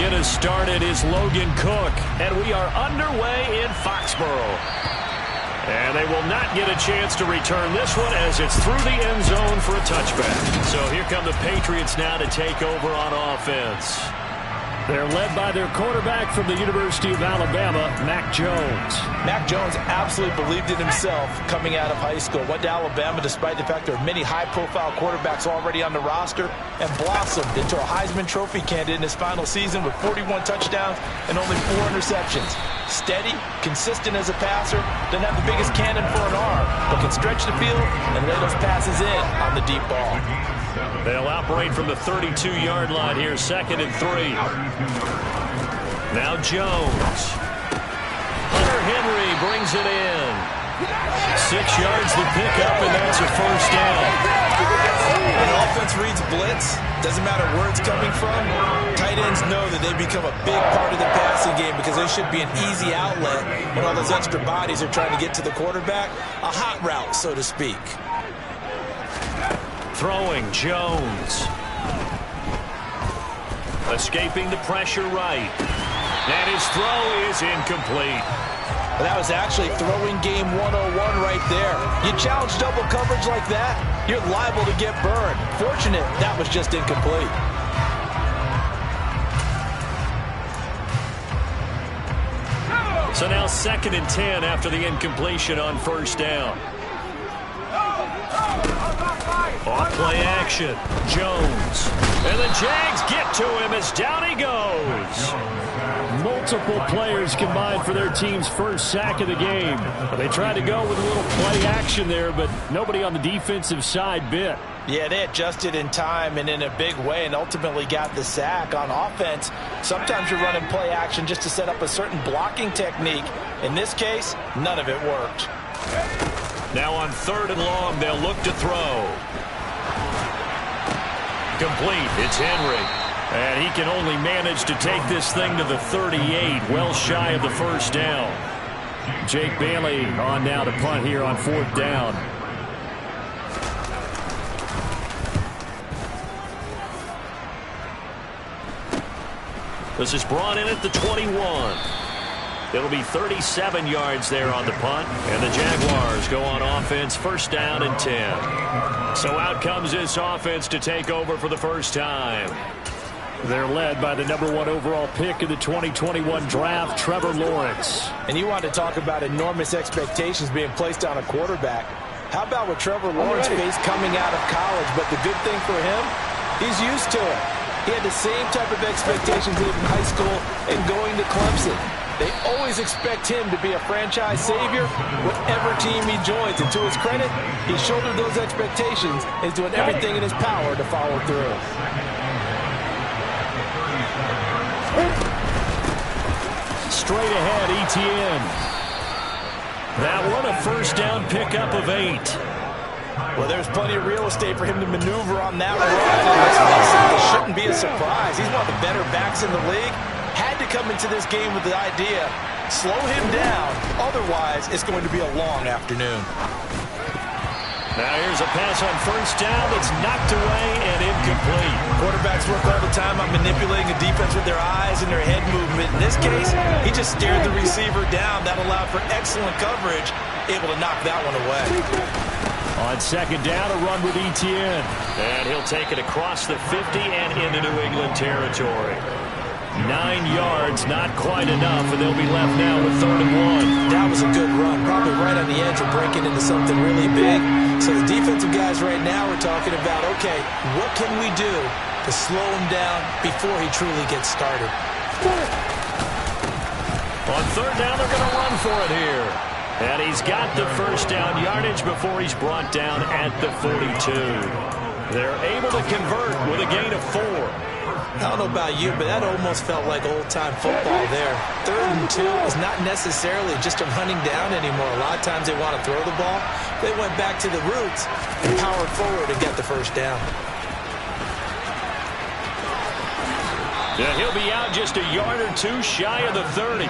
get us started is Logan Cook. And we are underway in Foxborough. And they will not get a chance to return this one as it's through the end zone for a touchback. So here come the Patriots now to take over on offense. They're led by their quarterback from the University of Alabama, Mac Jones. Mac Jones absolutely believed in himself coming out of high school. Went to Alabama despite the fact there are many high-profile quarterbacks already on the roster, and blossomed into a Heisman Trophy candidate in his final season with 41 touchdowns and only 4 interceptions. Steady, consistent as a passer, doesn't have the biggest cannon for an arm, but can stretch the field and lay those passes in on the deep ball. They'll operate from the 32-yard line here, 2nd and 3. Now Jones. Hunter Henry brings it in. 6 yards to pick up, and that's a first down. When offense reads blitz, doesn't matter where it's coming from, tight ends know that they become a big part of the passing game because they should be an easy outlet when all those extra bodies are trying to get to the quarterback. A hot route, so to speak. Throwing, Jones. Escaping the pressure right. And his throw is incomplete. That was actually throwing game 101 right there. You challenge double coverage like that, you're liable to get burned. Fortunate that was just incomplete. So now 2nd and 10 after the incompletion on first down. Off play action. Jones. And the Jags get to him as down he goes. Multiple players combined for their team's first sack of the game. They tried to go with a little play action there, but nobody on the defensive side bit. Yeah, they adjusted in time and in a big way and ultimately got the sack. On offense, sometimes you're running play action just to set up a certain blocking technique. In this case, none of it worked. Now on 3rd and long, they'll look to throw. Complete. It's Henry. And he can only manage to take this thing to the 38, well shy of the first down. Jake Bailey on now to punt here on 4th down. This is brought in at the 21. It'll be 37 yards there on the punt, and the Jaguars go on offense, 1st down and 10. So out comes this offense to take over for the first time. They're led by the #1 overall pick of the 2021 draft, Trevor Lawrence. And you want to talk about enormous expectations being placed on a quarterback. How about what Trevor Lawrence faced coming out of college? But the good thing for him, he's used to it. He had the same type of expectations in high school and going to Clemson. They always expect him to be a franchise savior, whatever team he joins. And to his credit, he shouldered those expectations and is doing everything in his power to follow through. Straight ahead, Etienne. That one a first down pickup of 8. Well, there's plenty of real estate for him to maneuver on that run. And it shouldn't be a surprise. He's one of the better backs in the league. Had to come into this game with the idea, slow him down. Otherwise, it's going to be a long afternoon. Now here's a pass on first down that's knocked away and incomplete. Quarterbacks work all the time on manipulating a defense with their eyes and their head movement. In this case, he just stared the receiver down. That allowed for excellent coverage, able to knock that one away. On 2nd down, a run with Etienne. And he'll take it across the 50 and into New England territory. 9 yards, not quite enough, and they'll be left now with 3rd and 1. That was a good run, probably right on the edge of breaking into something really big. So the defensive guys right now are talking about, okay, what can we do to slow him down before he truly gets started? On 3rd down, they're going to run for it here. And he's got the first down yardage before he's brought down at the 42. They're able to convert with a gain of 4. I don't know about you, but that almost felt like old-time football there. 3rd and 2 is not necessarily just a running down anymore. A lot of times they want to throw the ball. They went back to the roots and powered forward and got the first down. Yeah, he'll be out just a yard or two shy of the 30.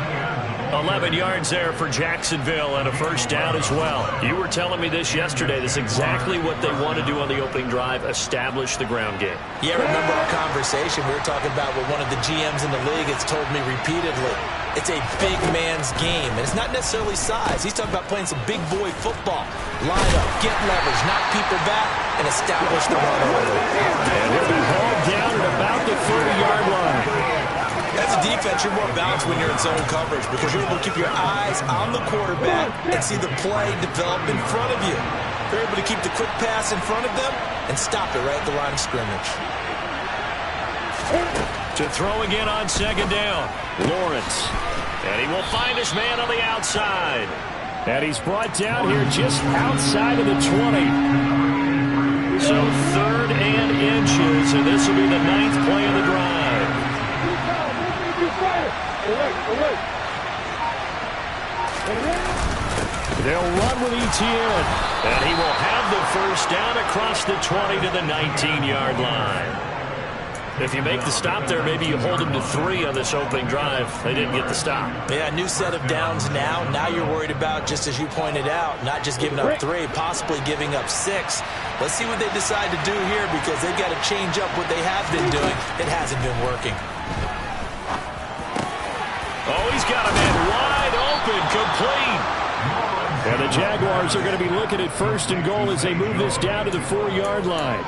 11 yards there for Jacksonville and a first down as well. You were telling me this yesterday. This is exactly what they want to do on the opening drive, establish the ground game. Yeah, remember our conversation. We were talking about what one of the GMs in the league has told me repeatedly. It's a big man's game, and it's not necessarily size. He's talking about playing some big boy football. Line up, get leverage, knock people back, and establish the run early. And he'll be hauled down at about the 30-yard line. As a defense, you're more balanced when you're in zone coverage because you're able to keep your eyes on the quarterback and see the play develop in front of you. You're able to keep the quick pass in front of them and stop it right at the line of scrimmage. To throw again on second down, Lawrence. And he will find his man on the outside. And he's brought down here just outside of the 20. So 3rd and inches, and this will be the 9th play of the drive. They'll run with ETN. And he will have the first down across the 20 to the 19-yard line. If you make the stop there, maybe you hold them to 3 on this opening drive. They didn't get the stop. Yeah, new set of downs now. Now you're worried about, just as you pointed out, not just giving up 3, possibly giving up 6. Let's see what they decide to do here because they've got to change up what they have been doing. It hasn't been working. Oh, he's got a man wide open, complete. And the Jaguars are going to be looking at 1st and goal as they move this down to the 4-yard line.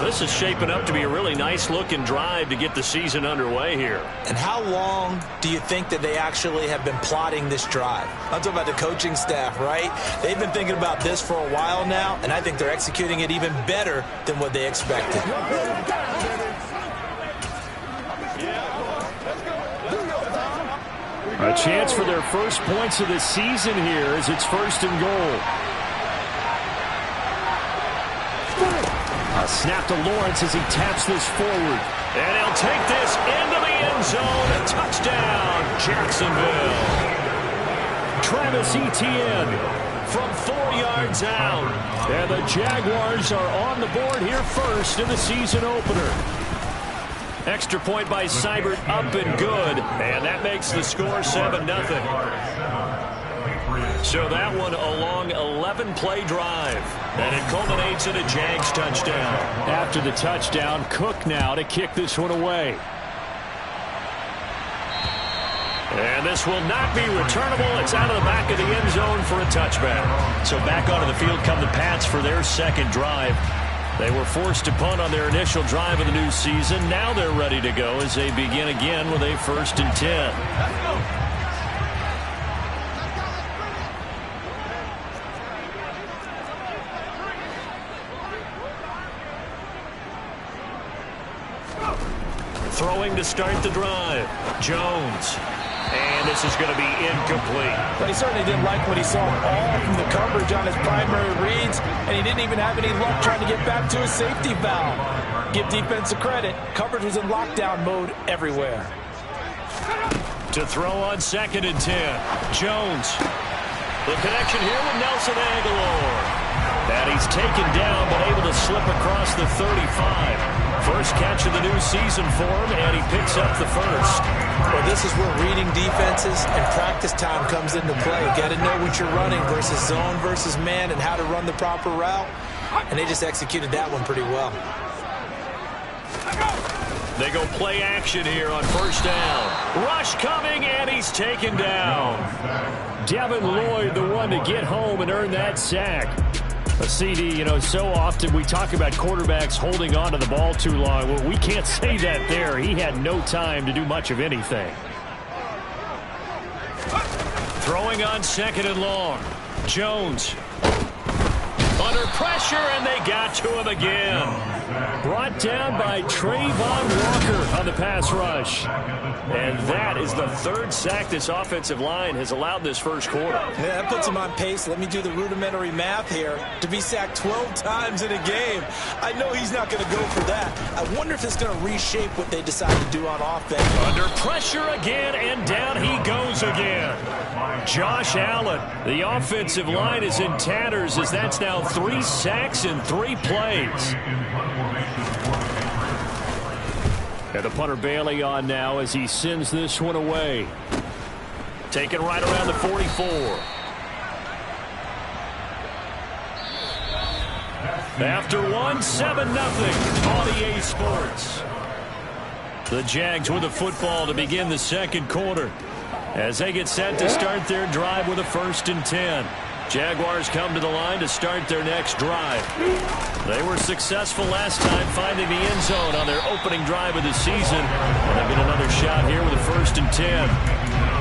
This is shaping up to be a really nice-looking drive to get the season underway here. And how long do you think that they actually have been plotting this drive? I'm talking about the coaching staff, right? They've been thinking about this for a while now, and I think they're executing it even better than what they expected. A chance for their first points of the season here as it's 1st and goal. A snap to Lawrence as he taps this forward. And he'll take this into the end zone. A touchdown, Jacksonville. Travis Etienne from 4 yards out. And the Jaguars are on the board here first in the season opener. Extra point by Seibert up and good. And that makes the score 7-0. So that one a long 11-play drive. And it culminates in a Jags touchdown. After the touchdown, Cook now to kick this one away. And this will not be returnable. It's out of the back of the end zone for a touchback. So back onto the field come the Pats for their second drive. They were forced to punt on their initial drive of the new season. Now they're ready to go as they begin again with a 1st and 10. Throwing to start the drive. Jones. And this is going to be incomplete. But he certainly didn't like what he saw all from the coverage on his primary reads, and he didn't even have any luck trying to get back to his safety valve. Give defense credit. Coverage was in lockdown mode everywhere. To throw on 2nd and 10. Jones. The connection here with Nelson Aguilar. And he's taken down, but able to slip across the 35. First catch of the new season for him, and he picks up the first. Well, this is where reading defenses and practice time comes into play. Got to know what you're running versus zone versus man and how to run the proper route. And they just executed that one pretty well. They go play action here on 1st down. Rush coming, and he's taken down. Devin Lloyd, the one to get home and earn that sack. A CD, you know, so often we talk about quarterbacks holding on to the ball too long. Well, we can't say that there. He had no time to do much of anything. Throwing on 2nd and long. Jones. Under pressure, and they got to him again. Brought down by Trayvon Walker on the pass rush. And that is the 3rd sack this offensive line has allowed this first quarter. Yeah, that puts him on pace. Let me do the rudimentary math here. To be sacked 12 times in a game, I know he's not going to go for that. I wonder if it's going to reshape what they decide to do on offense. Under pressure again, and down he goes again. Josh Allen, the offensive line is in tatters as that's now 3 sacks in 3 plays. And the punter Bailey on now as he sends this one away. Taken right around the 44. After one, 7-0 on EA Sports. The Jags with the football to begin the second quarter as they get set to start their drive with a 1st and 10. Jaguars come to the line to start their next drive. They were successful last time finding the end zone on their opening drive of the season. And they'll get another shot here with a 1st and 10.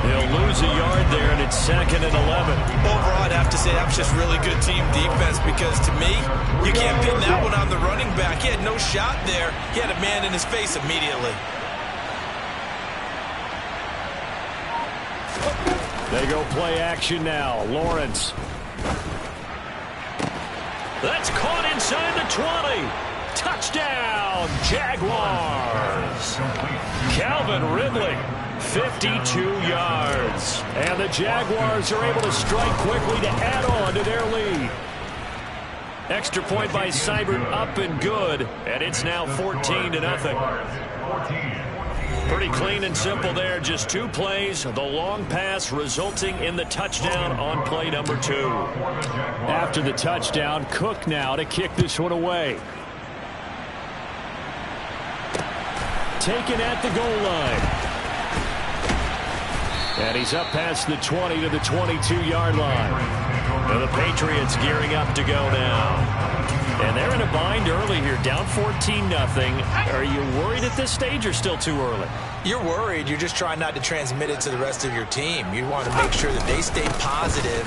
They'll lose a yard there, and it's 2nd and 11. Overall, I'd have to say that was just really good team defense because, to me, you can't pin that one on the running back. He had no shot there. He had a man in his face immediately. They go play action now. Lawrence. That's caught inside the 20. Touchdown, Jaguars. Calvin Ridley, 52 yards. And the Jaguars are able to strike quickly to add on to their lead. Extra point by Seibert up and good. And it's now 14-0. Pretty clean and simple there. Just 2 plays. The long pass resulting in the touchdown on play number 2. After the touchdown, Cook now to kick this one away. Taken at the goal line. And he's up past the 20 to the 22-yard line. And the Patriots gearing up to go now. And they're in a bind early here, down 14-0. Are you worried at this stage or still too early? You're worried. You're just trying not to transmit it to the rest of your team. You want to make sure that they stay positive.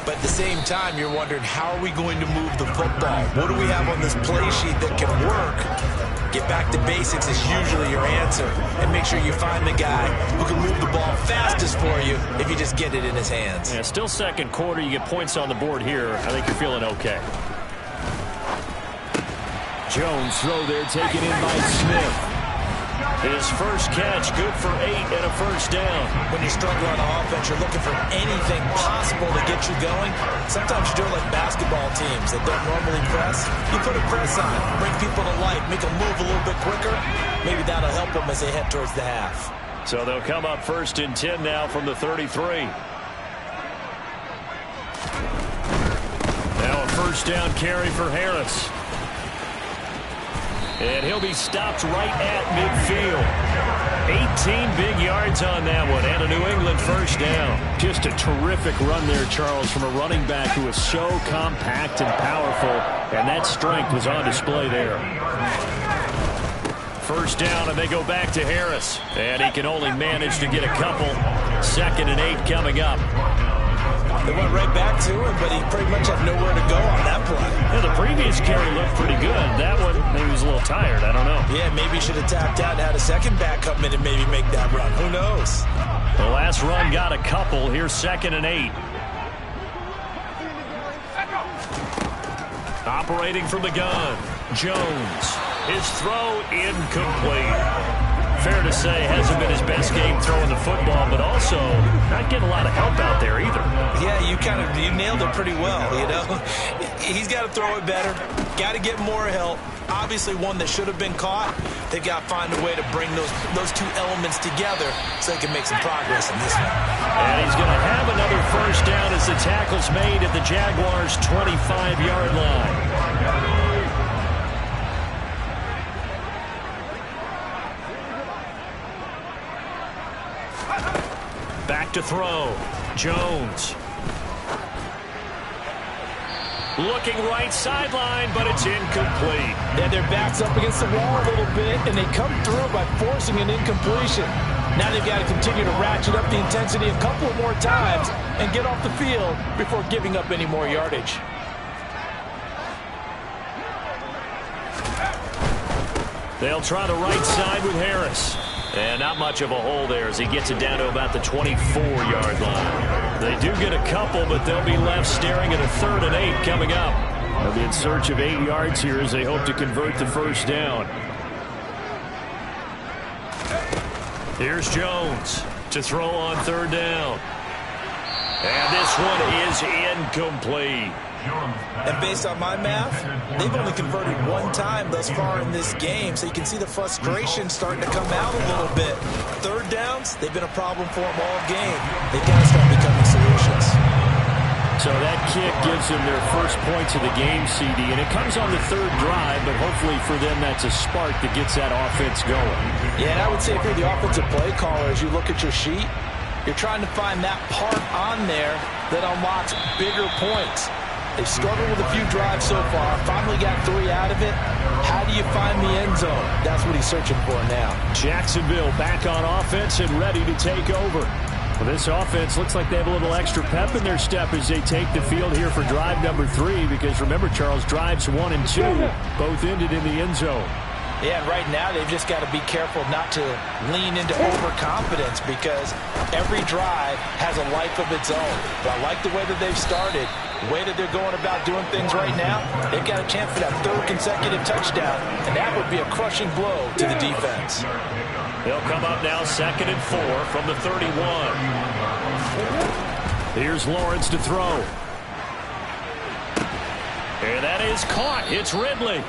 But at the same time, you're wondering, how are we going to move the football? What do we have on this play sheet that can work? Get back to basics is usually your answer. And make sure you find the guy who can move the ball fastest for you if you just get it in his hands. Yeah, still second quarter. You get points on the board here. I think you're feeling okay. Jones throw there taken in by Smith. His first catch good for 8 and a 1st down. When you struggle on offense, you're looking for anything possible to get you going. Sometimes you do it like basketball teams that don't normally press. You put a press on, bring people to life, make them move a little bit quicker. Maybe that'll help them as they head towards the half. So they'll come up 1st and 10 now from the 33. Now a 1st down carry for Harris. And he'll be stopped right at midfield. 18 big yards on that one, and a New England 1st down. Just a terrific run there, Charles, from a running back who is so compact and powerful, and that strength was on display there. 1st down, and they go back to Harris. And he can only manage to get a couple. 2nd and 8 coming up. They went right back to him, but he pretty much had nowhere to go on that play. Yeah, the previous carry looked pretty good. That one, maybe he was a little tired. I don't know. Yeah, maybe he should have tapped out and had a second back come in and maybe make that run. Who knows? The last run got a couple. Here's 2nd and 8. Operating from the gun, Jones. His throw incomplete. Fair to say, hasn't been his best game throwing the football, but also not getting a lot of help out there either. Yeah, you nailed it pretty well, you know. He's got to throw it better, got to get more help. Obviously one that should have been caught. They've got to find a way to bring those 2 elements together so they can make some progress in this one. And he's going to have another 1st down as the tackle's made at the Jaguars' 25-yard line. Back to throw. Jones. Looking right sideline, but it's incomplete. And their back's up against the wall a little bit, and they come through by forcing an incompletion. Now they've got to continue to ratchet up the intensity a couple more times and get off the field before giving up any more yardage. They'll try the right side with Harris. And not much of a hole there as he gets it down to about the 24-yard line. They do get a couple, but they'll be left staring at a 3rd and 8 coming up. They'll be in search of 8 yards here as they hope to convert the 1st down. Here's Jones to throw on 3rd down. And this one is incomplete. And based on my math, they've only converted one time thus far in this game, so you can see the frustration starting to come out a little bit. Third downs, they've been a problem for them all game. They've got to start becoming solutions. So that kick gives them their first points of the game, CD, and it comes on the third drive, but hopefully for them that's a spark that gets that offense going. Yeah, and I would say if you're the offensive play caller, as you look at your sheet, you're trying to find that part on there that unlocks bigger points. They've struggled with a few drives so far, finally got 3 out of it. How do you find the end zone? That's what he's searching for now. Jacksonville back on offense and ready to take over. Well, this offense looks like they have a little extra pep in their step as they take the field here for drive number 3, because remember, Charles, drives 1 and 2 both ended in the end zone. Yeah, and right now they've just got to be careful not to lean into overconfidence, because every drive has a life of its own. But I like the way that they've started, the way that they're going about doing things right now. They've got a chance for that 3rd consecutive touchdown, and that would be a crushing blow to the defense. They'll come up now 2nd and 4 from the 31. Here's Lawrence to throw. And that is caught. It's Ridley.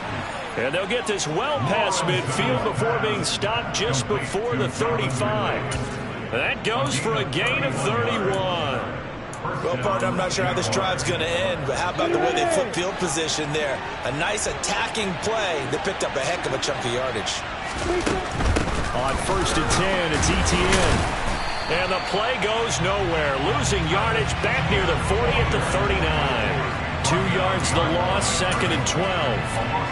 And they'll get this well past midfield before being stopped just before the 35. That goes for a gain of 31. Well, partner, I'm not sure how this drive's going to end, but how about the way they flip field position there? A nice attacking play that picked up a heck of a chunk of yardage. On 1st and 10, it's Etienne. And the play goes nowhere. Losing yardage back near the 40 at the 39. 2 yards the loss, 2nd and 12.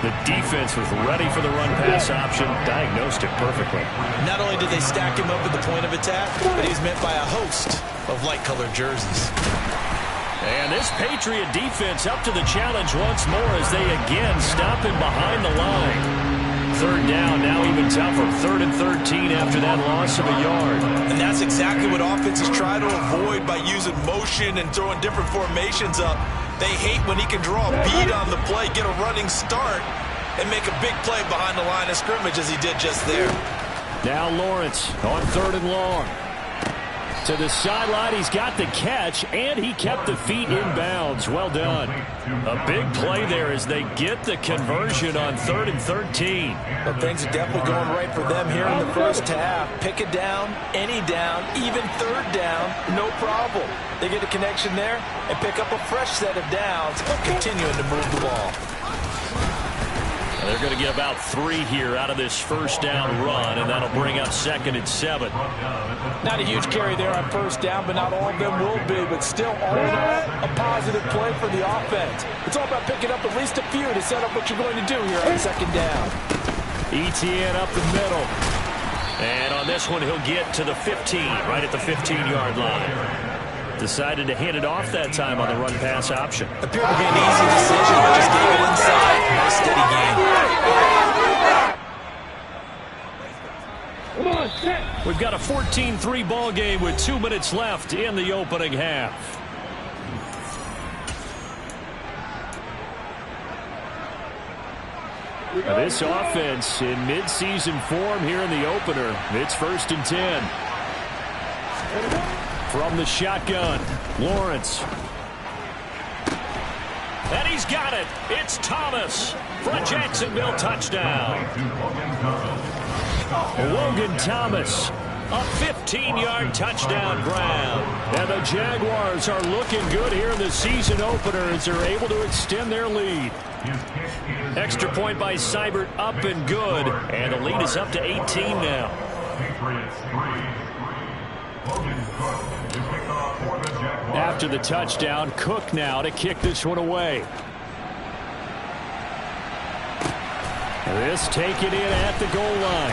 The defense was ready for the run-pass option, diagnosed it perfectly. Not only did they stack him up at the point of attack, but he's met by a host of light-colored jerseys. And this Patriot defense up to the challenge once more as they again stop him behind the line. 3rd down, now even tougher. 3rd and 13 after that loss of a yard. And that's exactly what offenses try to avoid by using motion and throwing different formations up. They hate when he can draw a bead on the play, get a running start, and make a big play behind the line of scrimmage as he did just there. Now Lawrence on 3rd and long. To the sideline, he's got the catch, and he kept the feet in bounds. Well done. A big play there as they get the conversion on 3rd and 13. But things are definitely going right for them here in the first half. Pick it down, any down, even 3rd down, no problem. They get a connection there and pick up a fresh set of downs, continuing to move the ball. They're going to get about 3 here out of this 1st down run, and that'll bring up 2nd and 7. Not a huge carry there on 1st down, but not all of them will be. But still, all in all, a positive play for the offense. It's all about picking up at least a few to set up what you're going to do here on 2nd down. Etienne up the middle. And on this one, he'll get to the 15, right at the 15-yard line. Decided to hand it off that time on the run-pass option. Appeared to be an easy decision, but just gave it inside. Nice steady gain. We've got a 14-3 ball game with 2 minutes left in the opening half. Now this offense in midseason form here in the opener. It's 1st and 10. From the shotgun, Lawrence. And he's got it. It's Thomas for a Jacksonville touchdown. Logan Thomas, a 15-yard touchdown grab. And the Jaguars are looking good here in the season opener as they're able to extend their lead. Extra point by Seibert, up and good. And the lead is up to 18 now. After the touchdown, Cook now to kick this one away. This taken in at the goal line.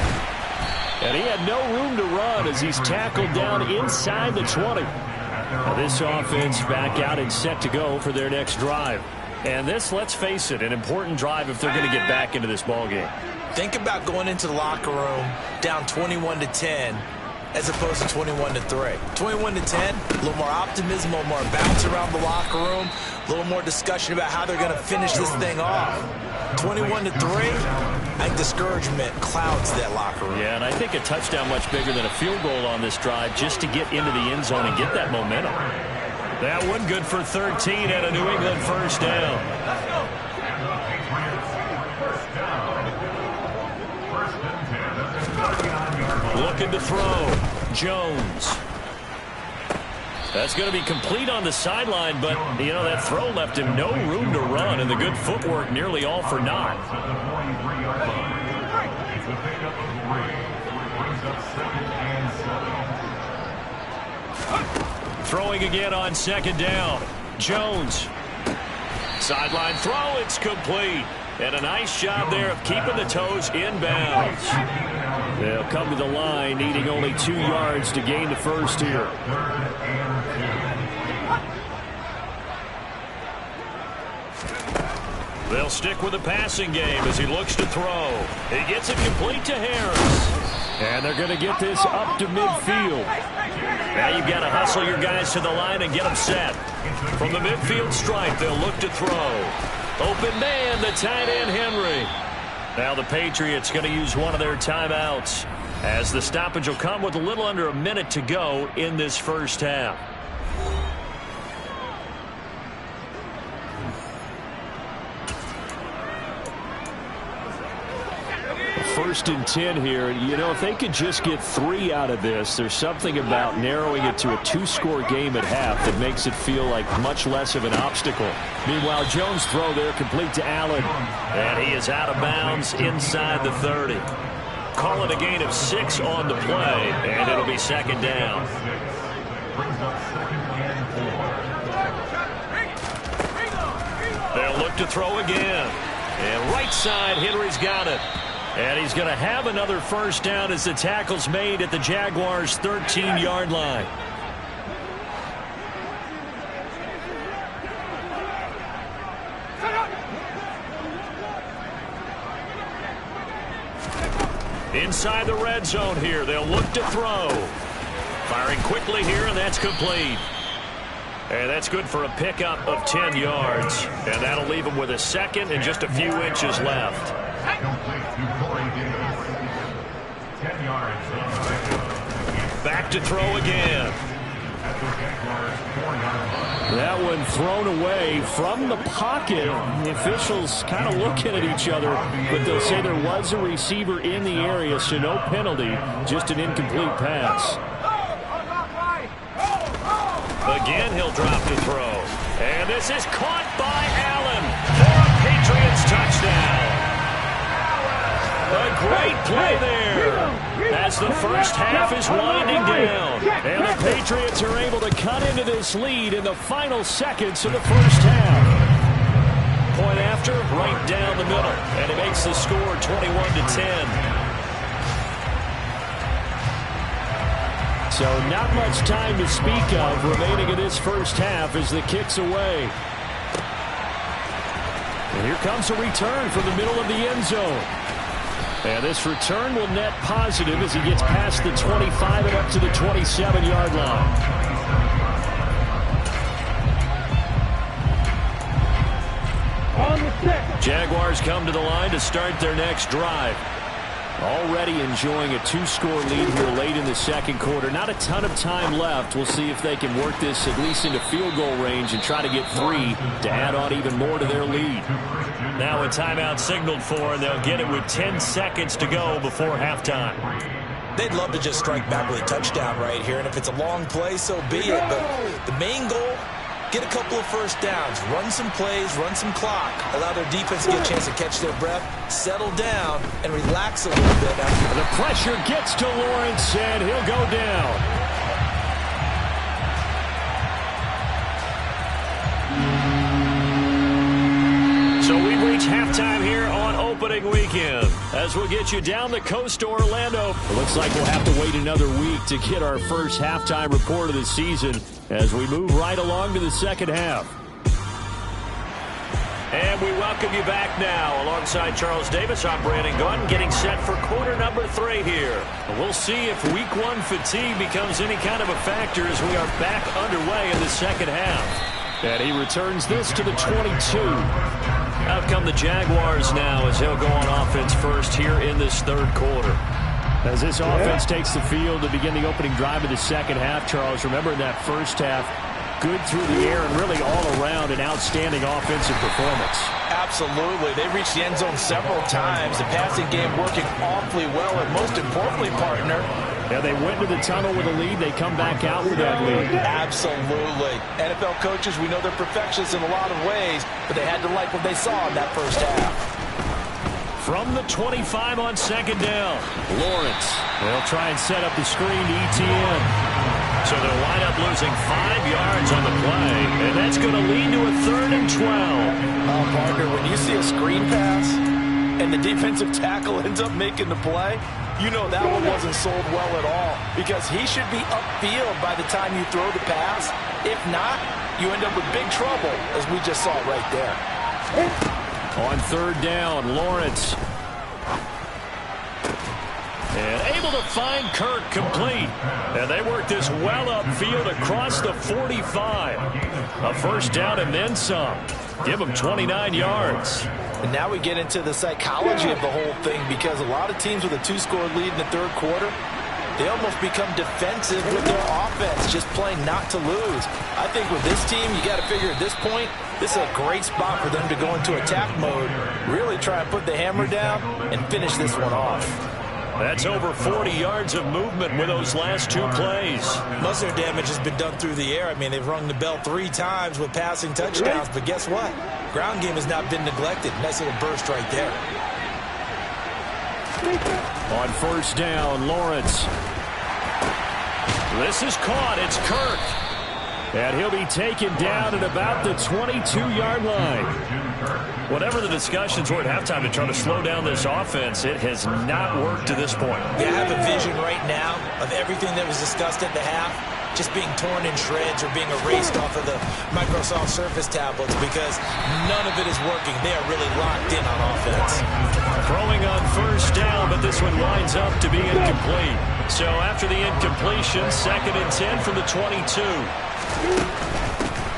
And he had no room to run as he's tackled down inside the 20. Now this offense back out and set to go for their next drive. And this, let's face it, an important drive if they're going to get back into this ballgame. Think about going into the locker room down 21-10 as opposed to 21-3. 21-10, a little more optimism, a little more bounce around the locker room, a little more discussion about how they're going to finish this thing off. 21-3, I think discouragement clouds that locker room. Yeah, and I think a touchdown much bigger than a field goal on this drive just to get into the end zone and get that momentum. That one good for 13 and a New England first down. Looking to throw. Jones. That's going to be complete on the sideline, but, you know, that throw left him no room to run, and the good footwork nearly all for naught. Throwing again on second down. Jones. Sideline throw, it's complete. And a nice job there of keeping the toes inbounds. They'll come to the line, needing only 2 yards to gain the first here. They'll stick with the passing game as he looks to throw. He gets it complete to Harris. And they're going to get this up to midfield. Now you've got to hustle your guys to the line and get them set. From the midfield stripe, they'll look to throw. Open man, the tight end, Henry. Now the Patriots going to use one of their timeouts as the stoppage will come with a little under a minute to go in this first half. First and 10 here. You know, if they could just get 3 out of this, there's something about narrowing it to a 2-score game at half that makes it feel like much less of an obstacle. Meanwhile, Jones' throw there complete to Allen. And he is out of bounds inside the 30. Call it a gain of 6 on the play, and it'll be second down. They'll look to throw again. And right side, Henry's got it. And he's going to have another first down as the tackle's made at the Jaguars' 13-yard line. Inside the red zone here, they'll look to throw. Firing quickly here, and that's complete. And that's good for a pickup of 10 yards. And that'll leave him with a second and just a few inches left. Back to throw again. That one thrown away from the pocket. The officials kind of looking at each other, but they'll say there was a receiver in the area, so no penalty, just an incomplete pass. Again, he'll drop to throw. And this is caught by Allen for a Patriots touchdown. A great play there as the first half is winding down. And the Patriots are able to cut into this lead in the final seconds of the first half. Point after, right down the middle. And it makes the score 21-10. So not much time to speak of remaining in this first half as the kick's away. And here comes a return from the middle of the end zone. And this return will net positive as he gets past the 25 and up to the 27-yard line. Jaguars come to the line to start their next drive. Already enjoying a 2-score lead here late in the second quarter. Not a ton of time left. We'll see if they can work this at least into field goal range and try to get 3 to add on even more to their lead. Now a timeout signaled for, and they'll get it with 10 seconds to go before halftime. They'd love to just strike back with a touchdown right here, and if it's a long play, so be it. But the main goal, get a couple of first downs, run some plays, run some clock, allow their defense to get a chance to catch their breath, settle down, and relax a little bit. The pressure gets to Lawrence, and he'll go down. So we've reached halftime here on opening weekend. As we'll get you down the coast to Orlando. It looks like we'll have to wait another week to get our first halftime report of the season as we move right along to the second half. And we welcome you back now. Alongside Charles Davis, I'm Brandon Gunn, getting set for quarter number 3 here. We'll see if week 1 fatigue becomes any kind of a factor as we are back underway in the second half. And he returns this to the 22. Out come the Jaguars now as he'll go on offense first here in this third quarter. As this offense takes the field to begin the opening drive of the second half, Charles, remember in that first half, good through the air and really all around an outstanding offensive performance. Absolutely. They reached the end zone several times. The passing game working awfully well, and most importantly, partner, yeah, they went to the tunnel with a lead. They come back out with that lead. Absolutely. NFL coaches, we know they're perfectionists in a lot of ways, but they had to like what they saw in that first half. From the 25 on second down, Lawrence. They'll try and set up the screen to ETN. So they'll wind up losing 5 yards on the play, and that's going to lead to a 3rd and 12. Partner, when you see a screen pass and the defensive tackle ends up making the play, you know that one wasn't sold well at all, because he should be upfield by the time you throw the pass. If not, you end up with big trouble, as we just saw right there. On 3rd down, Lawrence. And able to find Kirk complete. And they work this well upfield across the 45. A 1st down and then some. Give them 29 yards. And now we get into the psychology of the whole thing, because a lot of teams with a 2-score lead in the 3rd quarter, they almost become defensive with their offense, just playing not to lose. I think with this team, you got to figure at this point, this is a great spot for them to go into attack mode, really try and put the hammer down and finish this one off. That's over 40 yards of movement with those last 2 plays. Most of their damage has been done through the air. I mean, they've rung the bell 3 times with passing touchdowns, but guess what? Ground game has not been neglected. Nice little burst right there. On 1st down, Lawrence. This is caught. It's Kirk. And he'll be taken down at about the 22-yard line. Whatever the discussions were at halftime to try to slow down this offense, it has not worked to this point. Yeah, I have a vision right now of everything that was discussed at the half just being torn in shreds or being erased off of the Microsoft Surface tablets, because none of it is working. They are really locked in on offense. Throwing on 1st down, but this one winds up to be incomplete. So after the incompletion, 2nd and 10 from the 22.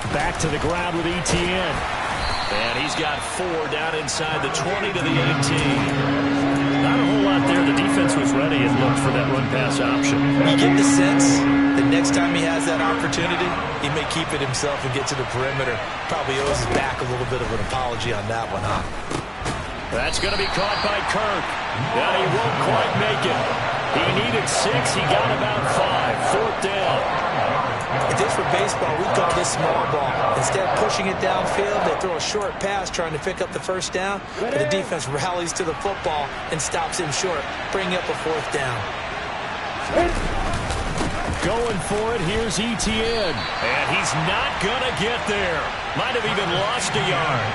Back to the ground with ETN. And he's got 4 down inside the 20 to the 18. Not a whole lot there. The defense was ready and looked for that run-pass option. You get the sense that next time he has that opportunity, he may keep it himself and get to the perimeter. Probably owes his back a little bit of an apology on that one, huh? That's going to be caught by Kirk. And he won't quite make it. He needed 6. He got about 5. 4th down. If this were baseball, we'd call this small ball. Instead of pushing it downfield, they throw a short pass trying to pick up the 1st down, but the defense rallies to the football and stops him short, bringing up a 4th down. Going for it, here's ETN. And he's not going to get there. Might have even lost a yard.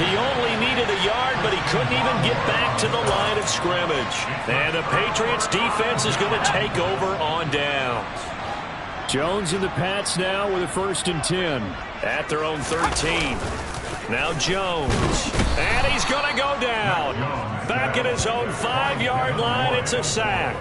He only needed a yard, but he couldn't even get back to the line of scrimmage. And the Patriots defense is going to take over on downs. Jones and the Pats now with a 1st and 10. At their own 13. Now Jones. And he's going to go down. Back at his own 5-yard line. It's a sack.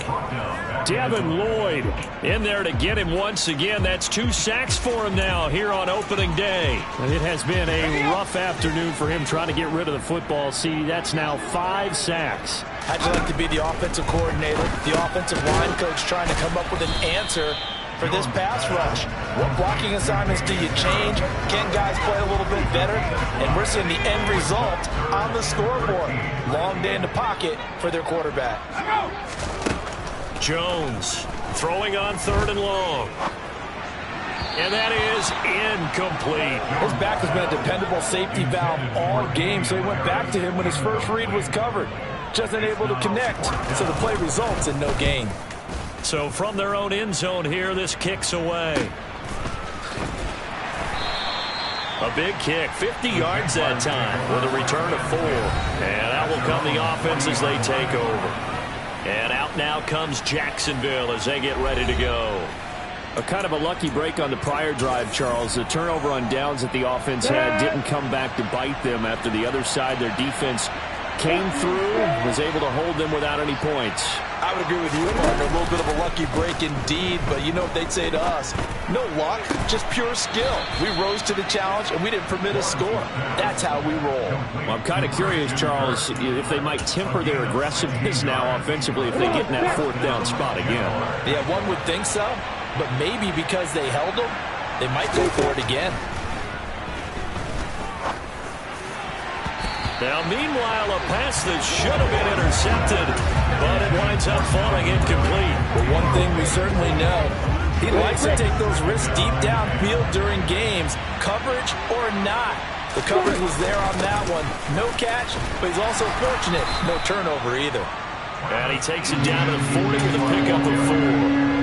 Devin Lloyd in there to get him once again. That's 2 sacks for him now here on opening day. It has been a rough afternoon for him trying to get rid of the football. See, that's now 5 sacks. How'd you like to be the offensive coordinator, the offensive line coach, trying to come up with an answer for this pass rush? What blocking assignments do you change? Can guys play a little bit better? And we're seeing the end result on the scoreboard. Long day in the pocket for their quarterback. Jones throwing on 3rd and long. And that is incomplete. His back has been a dependable safety valve all game, so he went back to him when his first read was covered. Just unable to connect, so the play results in no gain. So from their own end zone here, this kicks away. A big kick, 50 yards that time with a return of 4. And out will come the offense as they take over. And out now comes Jacksonville as they get ready to go. A kind of a lucky break on the prior drive, Charles. The turnover on downs that the offense had didn't come back to bite them after the other side. Their defense came through, was able to hold them without any points. I would agree with you, partner. A little bit of a lucky break indeed, but you know what they'd say to us? No luck, just pure skill. We rose to the challenge, and we didn't permit a score. That's how we roll. Well, I'm kind of curious, Charles, if they might temper their aggressiveness now offensively if they get in that 4th down spot again. Yeah, one would think so, but maybe because they held them, they might go for it again. Now, meanwhile, a pass that should have been intercepted, but it winds up falling incomplete. But one thing we certainly know, he likes to take those risks deep downfield during games, coverage or not. The coverage was there on that one. No catch, but he's also fortunate. No turnover either. And he takes it down to the 40 with a pickup of 4.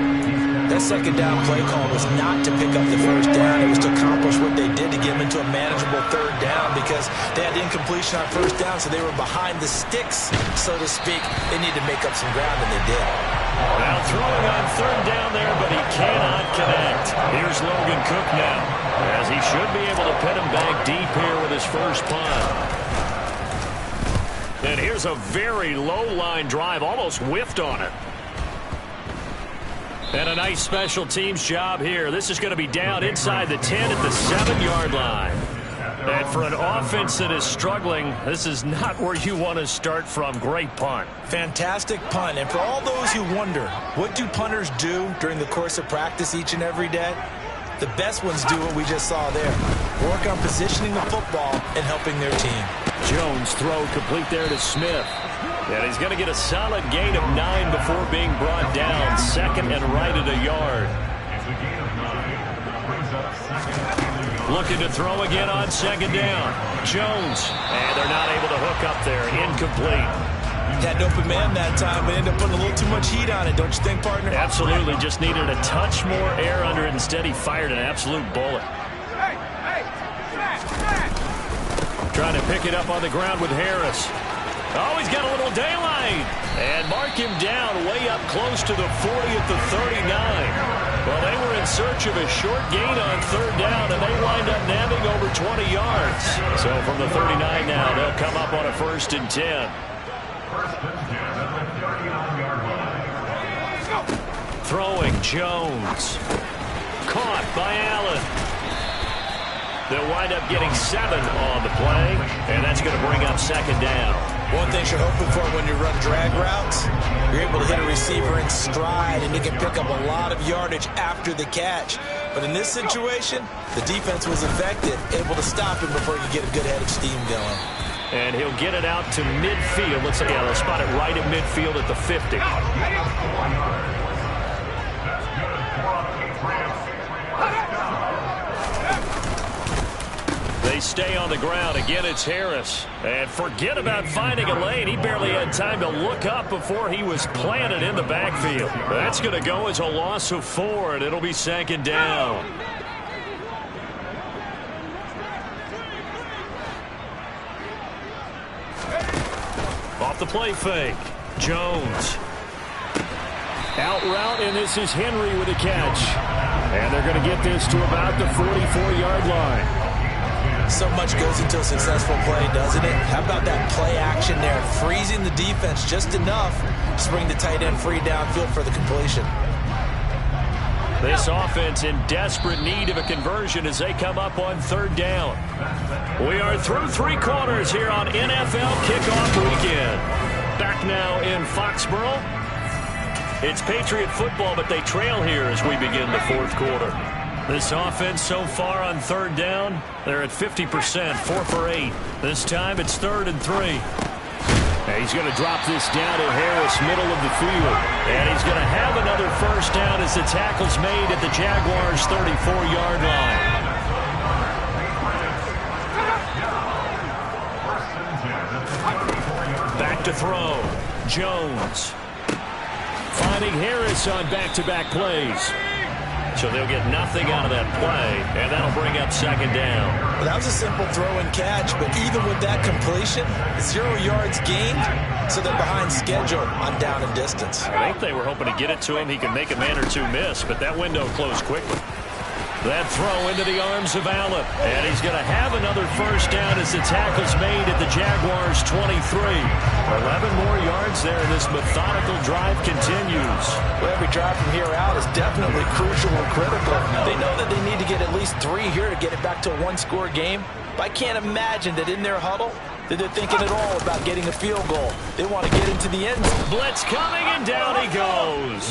That second down play call was not to pick up the first down. It was to accomplish what they did to get them into a manageable third down because they had incompletion on first down, so they were behind the sticks, so to speak. They needed to make up some ground, and they did. Now throwing on third down there, but he cannot connect. Here's Logan Cook now, as he should be able to pin him back deep here with his first punt. And here's a very low-line drive, almost whiffed on it. And a nice special teams job here. This is going to be down inside the 10 at the 7-yard line. And for an offense that is struggling, this is not where you want to start from. Great punt. Fantastic punt. And for all those who wonder, what do punters do during the course of practice each and every day? The best ones do what we just saw there. Work on positioning the football and helping their team. Jones throw complete there to Smith. And he's going to get a solid gain of 9 before being brought down. Second and right at a yard. Looking to throw again on second down. Jones. And they're not able to hook up there. Incomplete. Had an open man that time, but ended up putting a little too much heat on it, don't you think, partner? Absolutely. Just needed a touch more air under it. Instead, he fired an absolute bullet. Trying to pick it up on the ground with Harris. Oh, he's got a little daylight. And mark him down way up close to the 40 at the 39. Well, they were in search of a short gain on third down, and they wind up nabbing over 20 yards. So from the 39 now, they'll come up on a 1st and 10. Throwing Jones. Caught by Allen. They'll wind up getting 7 on the play, and that's going to bring up second down. One thing you're hoping for when you run drag routes, you're able to hit a receiver in stride, and he can pick up a lot of yardage after the catch. But in this situation, the defense was effective, able to stop him before he could get a good head of steam going. And he'll get it out to midfield. Let's see, they'll spot it right at midfield at the 50. They stay on the ground. Again, it's Harris. And forget about finding a lane. He barely had time to look up before he was planted in the backfield. That's going to go as a loss of 4, and it'll be second down. Off the play fake. Jones. Out route, and this is Henry with a catch. And they're going to get this to about the 44-yard line. So much goes into a successful play, doesn't it? How about that play action there? Freezing the defense just enough to bring the tight end free downfield for the completion. This offense in desperate need of a conversion as they come up on third down. We are through 3 quarters here on NFL Kickoff Weekend. Back now in Foxborough. It's Patriot football, but they trail here as we begin the 4th quarter. This offense so far on third down, they're at 50%, 4 for 8. This time it's 3rd and 3. And he's going to drop this down to Harris, middle of the field. And he's going to have another first down as the tackle's made at the Jaguars' 34-yard line. Back to throw. Jones. Finding Harris on back-to-back plays. So they'll get nothing out of that play, and that'll bring up second down. Well, that was a simple throw and catch, but even with that completion, 0 yards gained, so they're behind schedule on down and distance. I think they were hoping to get it to him. He could make a man or 2 miss, but that window closed quickly. That throw into the arms of Allen, and he's going to have another first down as the tackle's made at the Jaguars' 23. 11 more yards there, and this methodical drive continues. Well, every drive from here out is definitely crucial and critical. They know that they need to get at least 3 here to get it back to a 1-score game. But I can't imagine that in their huddle, that they're thinking at all about getting a field goal. They want to get into the end zone. Blitz coming, and down he goes.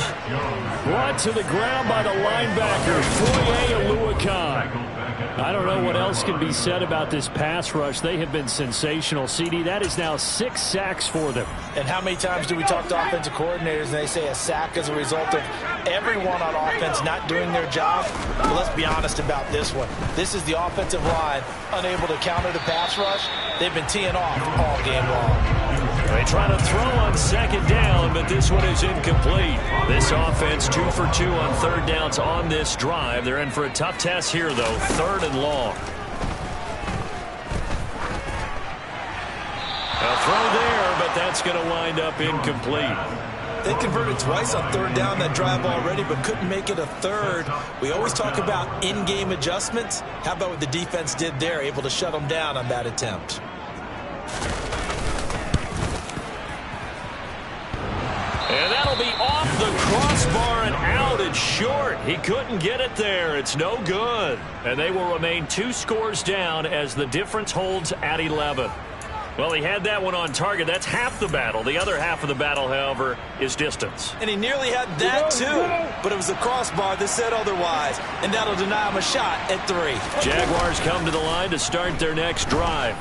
Brought to the ground by the linebacker, Foye Oluokun. I don't know what else can be said about this pass rush. They have been sensational, CD. That is now 6 sacks for them. And how many times do we talk to offensive coordinators and they say a sack as a result of everyone on offense not doing their job? Well, let's be honest about this one. This is the offensive line unable to counter the pass rush. They've been teeing off all game long. They try to throw on second down, but this one is incomplete. This offense 2 for 2 on third downs on this drive. They're in for a tough test here, though. 3rd and long. A throw there, but that's going to wind up incomplete. They converted twice on third down that drive already, but couldn't make it a third. We always talk about in-game adjustments. How about what the defense did there, able to shut them down on that attempt? And that'll be off the crossbar and out. It's short. He couldn't get it there. It's no good. And they will remain 2 scores down as the difference holds at 11. Well, he had that one on target. That's half the battle. The other half of the battle, however, is distance. And he nearly had that, too. But it was the crossbar that said otherwise. And that'll deny him a shot at 3. Jaguars come to the line to start their next drive.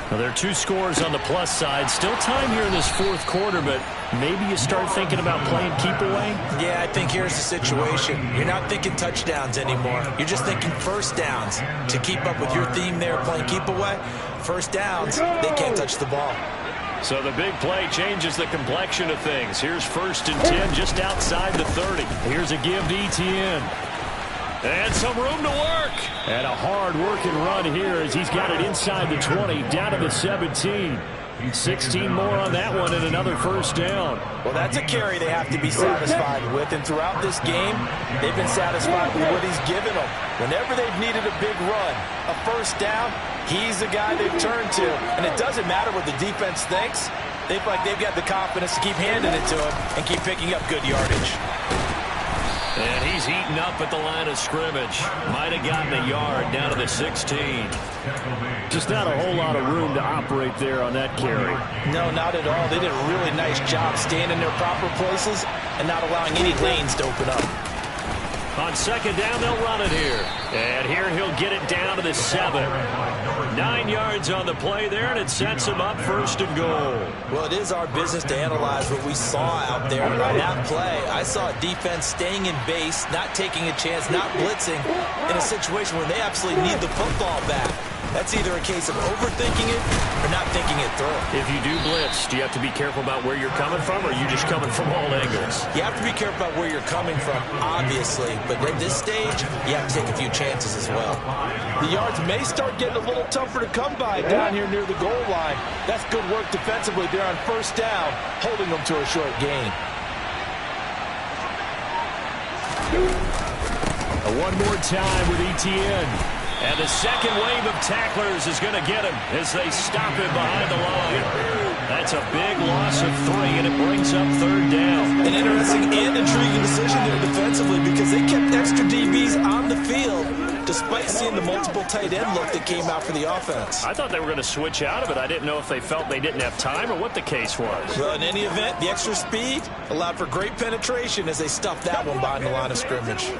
Now, there are 2 scores on the plus side. Still time here in this 4th quarter, but maybe you start thinking about playing keep away? Yeah, I think here's the situation. You're not thinking touchdowns anymore. You're just thinking first downs. To keep up with your theme there, playing keep away, first downs, they can't touch the ball. So the big play changes the complexion of things. Here's 1st and 10 just outside the 30. Here's a give to Etienne. And some room to work. And a hard-working run here as he's got it inside the 20, down to the 17. 16 more on that one and another first down. Well, that's a carry they have to be satisfied with. And throughout this game, they've been satisfied with what he's given them. Whenever they've needed a big run, a first down, he's the guy they've turned to. And it doesn't matter what the defense thinks. They feel like they've got the confidence to keep handing it to him and keep picking up good yardage. And he's heating up at the line of scrimmage. Might have gotten a yard down to the 16. Just not a whole lot of room to operate there on that carry. No, not at all. They did a really nice job staying in their proper places and not allowing any lanes to open up. On second down, they'll run it here. And here he'll get it down to the 7. 9 yards on the play there, and it sets him up 1st and goal. Well, it is our business to analyze what we saw out there. On that play, I saw a defense staying in base, not taking a chance, not blitzing, in a situation where they absolutely need the football back. That's either a case of overthinking it or not thinking it through. If you do blitz, do you have to be careful about where you're coming from, or are you just coming from all angles? You have to be careful about where you're coming from, obviously. But at this stage, you have to take a few chances as well. The yards may start getting a little tougher to come by down here near the goal line. That's good work defensively there on first down, holding them to a short gain. One more time with Etienne. And the second wave of tacklers is going to get him as they stop him behind the line. That's a big loss of 3, and it brings up 3rd down. An interesting and intriguing decision there defensively because they kept extra DBs on the field despite seeing the multiple tight end look that came out for the offense. I thought they were going to switch out of it. I didn't know if they felt they didn't have time or what the case was. Well, in any event, the extra speed allowed for great penetration as they stuffed that one behind the line of scrimmage.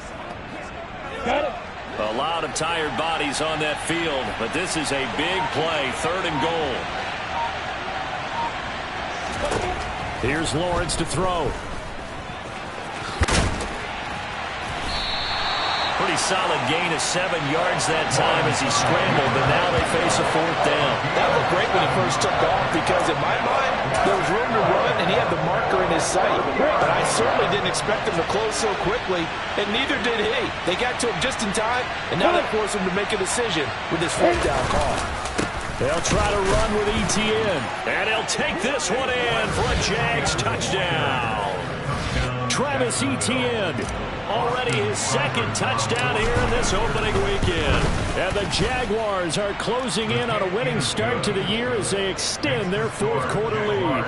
Got it. A lot of tired bodies on that field, but this is a big play, 3rd and goal. Here's Lawrence to throw. Pretty solid gain of 7 yards that time as he scrambled, but now they face a 4th down. That looked great when he first took off because in my mind, there was room to run and he had the marker in his sight. But I certainly didn't expect him to close so quickly, and neither did he. They got to him just in time, and now that forced him to make a decision with this 4th down call. They'll try to run with Etienne. And he'll take this one in for a Jags touchdown. Travis Etienne. Already his 2nd touchdown here in this opening weekend. And the Jaguars are closing in on a winning start to the year as they extend their 4th quarter lead.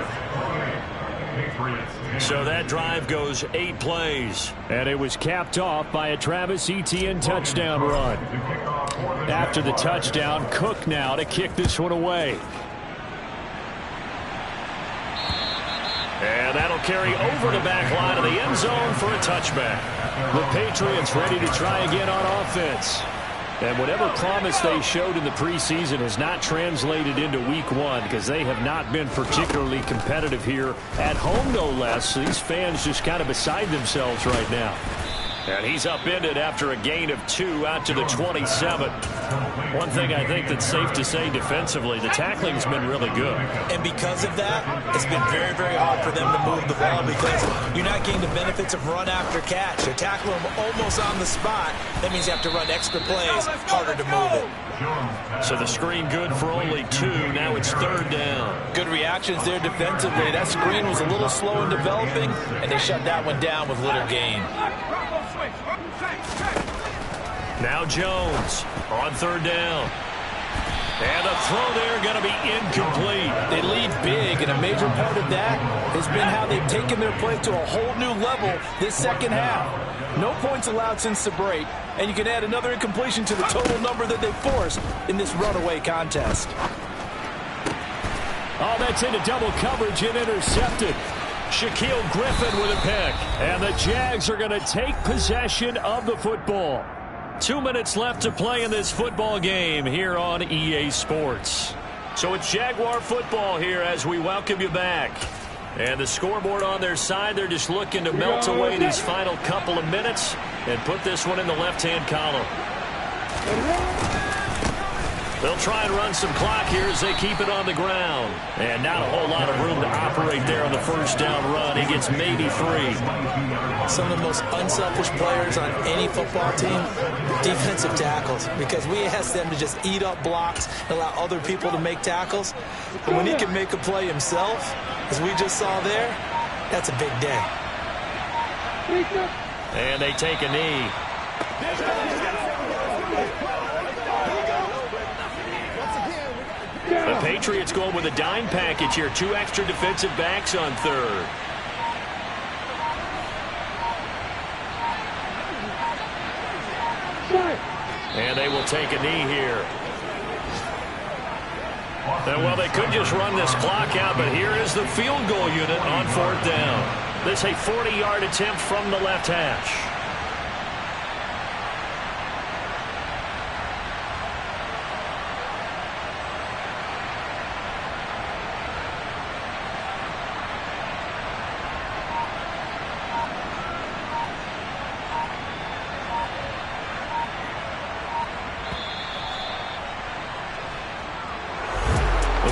So that drive goes 8 plays. And it was capped off by a Travis Etienne touchdown run. After the touchdown, Cook now to kick this one away. carry over the back line of the end zone for a touchback. The Patriots ready to try again on offense. And whatever promise they showed in the preseason has not translated into week one because they have not been particularly competitive here at home, no less. These fans just kind of beside themselves right now. And he's upended after a gain of 2 out to the 27. One thing I think that's safe to say defensively, the tackling's been really good. And because of that, it's been very, very hard for them to move the ball because you're not getting the benefits of run after catch. They tackle them almost on the spot. That means you have to run extra plays, harder to move it. So the screen good for only 2. Now it's 3rd down. Good reactions there defensively. That screen was a little slow in developing, and they shut that one down with little gain. Now Jones on 3rd down. And the throw there going to be incomplete. They lead big, and a major part of that has been how they've taken their play to a whole new level this second half. No points allowed since the break, and you can add another incompletion to the total number that they forced in this runaway contest. Oh, that's into double coverage and intercepted. Shaquille Griffin with a pick. And the Jags are going to take possession of the football. 2 minutes left to play in this football game here on EA Sports. So it's Jaguar football here as we welcome you back. And the scoreboard on their side, they're just looking to melt away these final couple of minutes and put this one in the left-hand column. They'll try and run some clock here as they keep it on the ground. And not a whole lot of room to operate there on the first down run. He gets maybe 3. Some of the most unselfish players on any football team, defensive tackles, because we ask them to just eat up blocks and allow other people to make tackles. But when he can make a play himself, as we just saw there, that's a big day. And they take a knee. The Patriots going with a dime package here. 2 extra defensive backs on 3rd. And they will take a knee here. Well, they could just run this clock out, but here is the field goal unit on 4th down. This a 40-yard attempt from the left hash.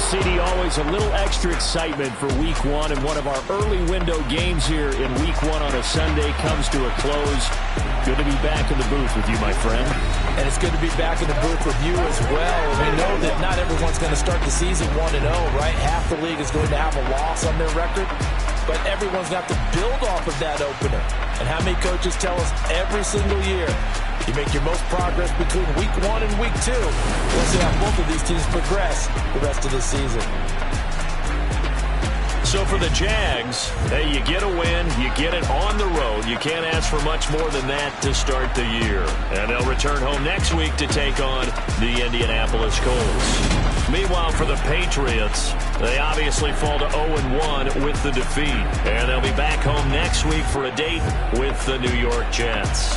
CD, always a little extra excitement for week one, and one of our early window games here in week one on a Sunday comes to a close. Good to be back in the booth with you, my friend. And it's good to be back in the booth with you as well. We know that not everyone's going to start the season 1-0, right? Half the league is going to have a loss on their record, but everyone's got to build off of that opener. And how many coaches tell us every single year, you make your most progress between week 1 and week 2. We'll see how both of these teams progress the rest of the season. So for the Jags, hey, you get a win, you get it on the road. You can't ask for much more than that to start the year. And they'll return home next week to take on the Indianapolis Colts. Meanwhile, for the Patriots, they obviously fall to 0-1 with the defeat. And they'll be back home next week for a date with the New York Jets.